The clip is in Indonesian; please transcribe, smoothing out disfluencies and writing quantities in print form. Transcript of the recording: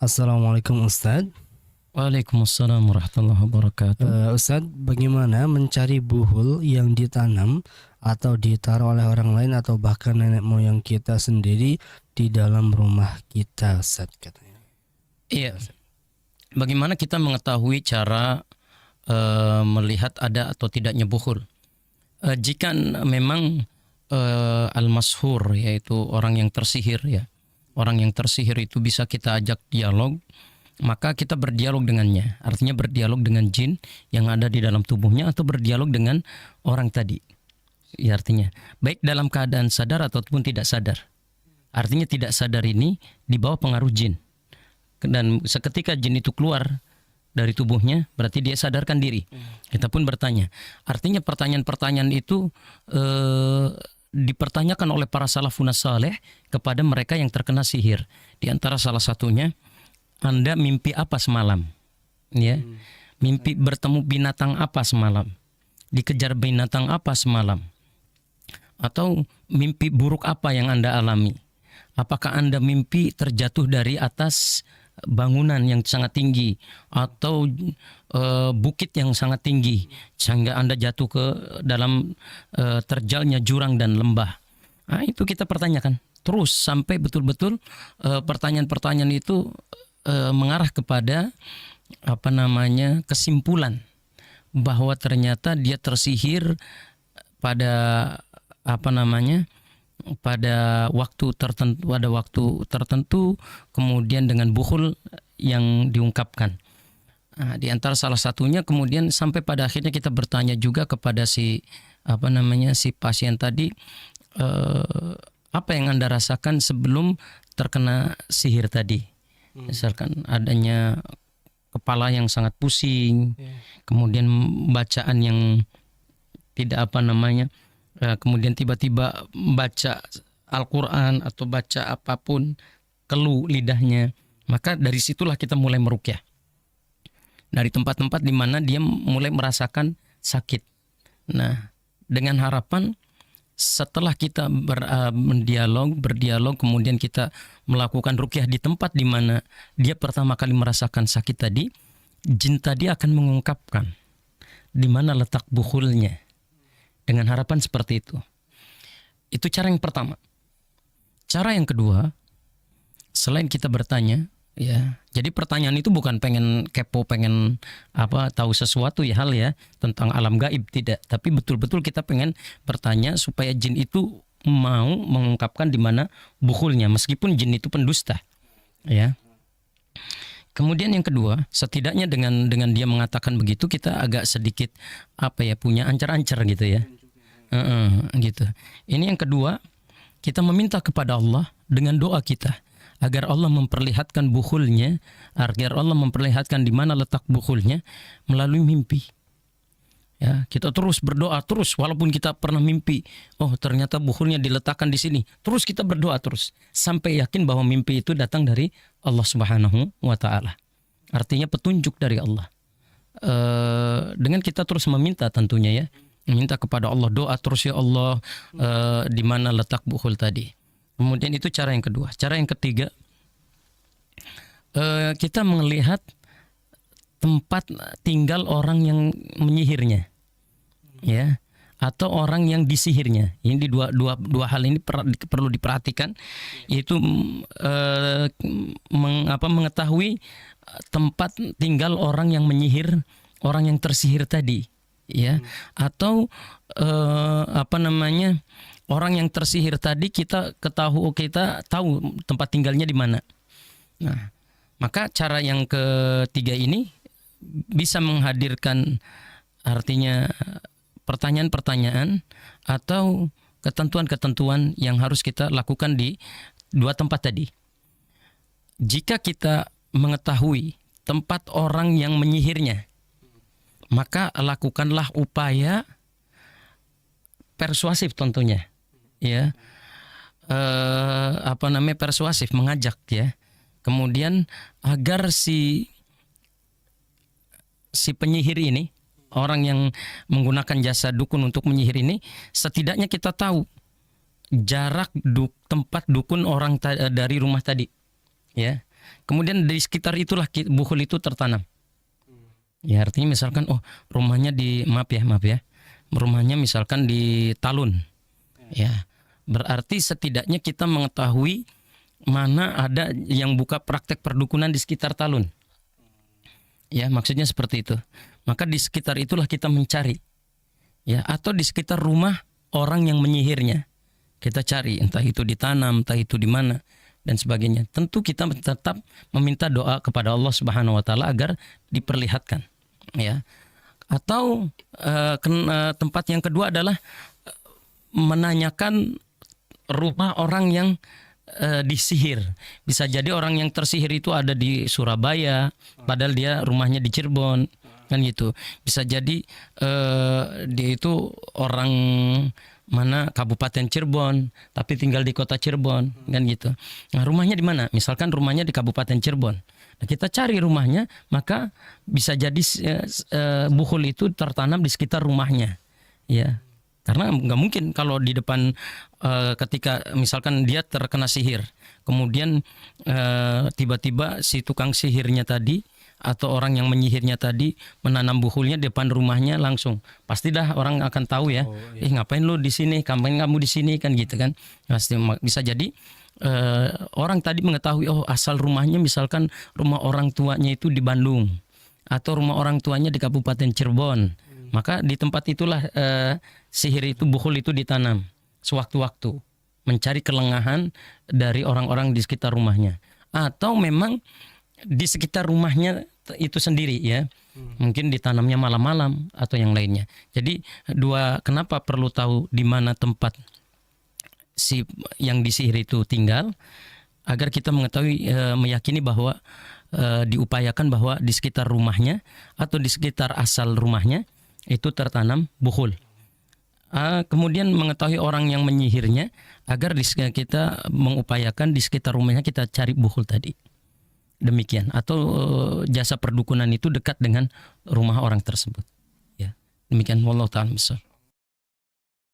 Assalamualaikum Ustadz. Waalaikumsalam warahmatullahi wabarakatuh. Ustadz, bagaimana mencari buhul yang ditanam atau ditaruh oleh orang lain atau bahkan nenek moyang kita sendiri di dalam rumah kita, Ustadz, katanya. Iya. Bagaimana kita mengetahui cara melihat ada atau tidaknya buhul? Jika memang al-mashhur, yaitu orang yang tersihir, ya. Orang yang tersihir itu bisa kita ajak dialog, maka kita berdialog dengannya. Artinya berdialog dengan jin yang ada di dalam tubuhnya atau berdialog dengan orang tadi. Ya, artinya baik dalam keadaan sadar ataupun tidak sadar. Artinya tidak sadar ini di bawah pengaruh jin. Dan seketika jin itu keluar dari tubuhnya, berarti dia sadarkan diri. Kita pun bertanya. Artinya pertanyaan-pertanyaan itu dipertanyakan oleh para salafun saleh kepada mereka yang terkena sihir. Di antara salah satunya, Anda mimpi apa semalam? Ya. Mimpi bertemu binatang apa semalam? Dikejar binatang apa semalam? Atau mimpi buruk apa yang Anda alami? Apakah Anda mimpi terjatuh dari atas bangunan yang sangat tinggi atau bukit yang sangat tinggi sehingga Anda jatuh ke dalam terjalnya jurang dan lembah? Nah, itu kita pertanyakan terus sampai betul-betul pertanyaan-pertanyaan itu mengarah kepada kesimpulan bahwa ternyata dia tersihir pada pada waktu tertentu, kemudian dengan buhul yang diungkapkan. Nah, di antara salah satunya kemudian sampai pada akhirnya kita bertanya juga kepada si pasien tadi, apa yang Anda rasakan sebelum terkena sihir tadi? Misalkan adanya kepala yang sangat pusing, kemudian bacaan yang tidak kemudian tiba-tiba baca Al-Quran atau baca apapun, keluh lidahnya. Maka dari situlah kita mulai meruqyah. Dari tempat-tempat di mana dia mulai merasakan sakit. Nah, dengan harapan setelah kita berdialog, kemudian kita melakukan ruqyah di tempat di mana dia pertama kali merasakan sakit tadi, jin tadi akan mengungkapkan di mana letak buhulnya. Dengan harapan seperti itu. Itu cara yang pertama. Cara yang kedua, selain kita bertanya, ya. Jadi pertanyaan itu bukan pengen kepo, pengen tahu sesuatu hal tentang alam gaib, tidak. Tapi betul-betul kita pengen bertanya supaya jin itu mau mengungkapkan di mana buhulnya, meskipun jin itu pendusta. Ya. Kemudian yang kedua, setidaknya dengan dia mengatakan begitu, kita agak sedikit punya ancar-ancar gitu ya. Gitu. Ini yang kedua, kita meminta kepada Allah dengan doa kita agar Allah memperlihatkan buhulnya, agar Allah memperlihatkan di mana letak buhulnya melalui mimpi. Ya, kita terus berdoa terus walaupun kita pernah mimpi, oh ternyata buhulnya diletakkan di sini. Terus kita berdoa terus sampai yakin bahwa mimpi itu datang dari Allah Subhanahu wa taala. Artinya petunjuk dari Allah. Dengan kita terus meminta tentunya ya. Meminta kepada Allah, doa terus ya Allah di mana letak buhul tadi. Kemudian itu cara yang kedua. Cara yang ketiga, kita melihat tempat tinggal orang yang menyihirnya. Ya, atau orang yang disihirnya. Ini dua hal ini perlu diperhatikan, yaitu mengetahui tempat tinggal orang yang menyihir, orang yang tersihir tadi, ya. Atau orang yang tersihir tadi kita tahu tempat tinggalnya di mana. Nah, maka cara yang ketiga ini bisa menghadirkan artinya pertanyaan-pertanyaan atau ketentuan-ketentuan yang harus kita lakukan di dua tempat tadi. Jika kita mengetahui tempat orang yang menyihirnya, maka lakukanlah upaya persuasif tentunya, ya. Persuasif, mengajak ya. Kemudian agar si penyihir ini, orang yang menggunakan jasa dukun untuk menyihir ini, setidaknya kita tahu jarak tempat dukun orang dari rumah tadi, ya. Kemudian di sekitar itulah bukhul itu tertanam. Ya artinya misalkan rumahnya maaf ya. Rumahnya misalkan di Talun. Ya. Berarti setidaknya kita mengetahui mana ada yang buka praktek perdukunan di sekitar Talun. Ya, maksudnya seperti itu. Maka di sekitar itulah kita mencari. Ya, atau di sekitar rumah orang yang menyihirnya. Kita cari, entah itu ditanam, entah itu di mana dan sebagainya. Tentu kita tetap meminta doa kepada Allah Subhanahu wa taala agar diperlihatkan, ya. Atau tempat yang kedua adalah menanyakan rumah orang yang disihir. Bisa jadi orang yang tersihir itu ada di Surabaya, padahal dia rumahnya di Cirebon, kan gitu. Bisa jadi dia itu orang mana Kabupaten Cirebon, tapi tinggal di kota Cirebon, kan gitu. Nah, rumahnya di mana? Misalkan rumahnya di Kabupaten Cirebon. Nah, kita cari rumahnya, maka bisa jadi bukhul itu tertanam di sekitar rumahnya, ya. Karena nggak mungkin kalau di depan ketika misalkan dia terkena sihir, kemudian tiba-tiba si tukang sihirnya tadi atau orang yang menyihirnya tadi menanam bukhulnya di depan rumahnya langsung, pasti dah orang akan tahu ya. Ngapain lu di sini? Ngapain kamu di sini, kan gitu kan? Pasti bisa jadi orang tadi mengetahui asal rumahnya misalkan rumah orang tuanya itu di Bandung atau rumah orang tuanya di Kabupaten Cirebon. Maka di tempat itulah sihir itu, bukhul itu ditanam sewaktu-waktu, mencari kelengahan dari orang-orang di sekitar rumahnya. Atau memang di sekitar rumahnya itu sendiri ya. Mungkin ditanamnya malam-malam atau yang lainnya. Jadi kenapa perlu tahu di mana tempat si yang disihir itu tinggal, agar kita mengetahui, meyakini bahwa diupayakan bahwa di sekitar rumahnya atau di sekitar asal rumahnya itu tertanam bukhul. Kemudian mengetahui orang yang menyihirnya, agar kita mengupayakan di sekitar rumahnya kita cari bukhul tadi. Demikian. Atau jasa perdukunan itu dekat dengan rumah orang tersebut. Ya, demikian. Wallahu ta'ala besar.